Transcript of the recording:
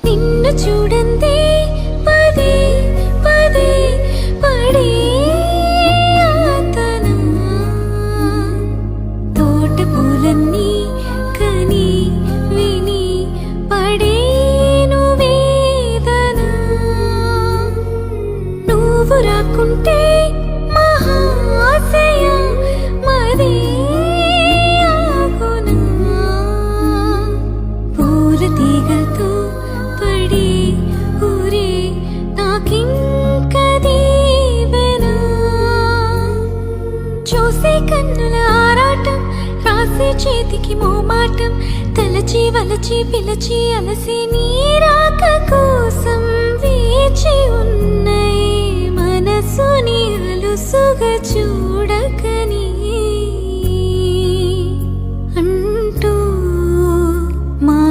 నిన్ను చూడందే పదే పదే పడే ఆతనా తోట పూలన్నీ కని విని పడేను వేదన నువ్వు రాకుంటే మహాశయ మదే ఆగునా పూల తీగలతో పడి ఊరే నాకింక దీవెనా చూసే కన్నుల ఆరాటం రాసే చేతికి మోమాటం తలచి వలచి పిలచి అలసి నీరాక కోసం వేచి ఉన్నే మనసుని అలుసుగా చూడకని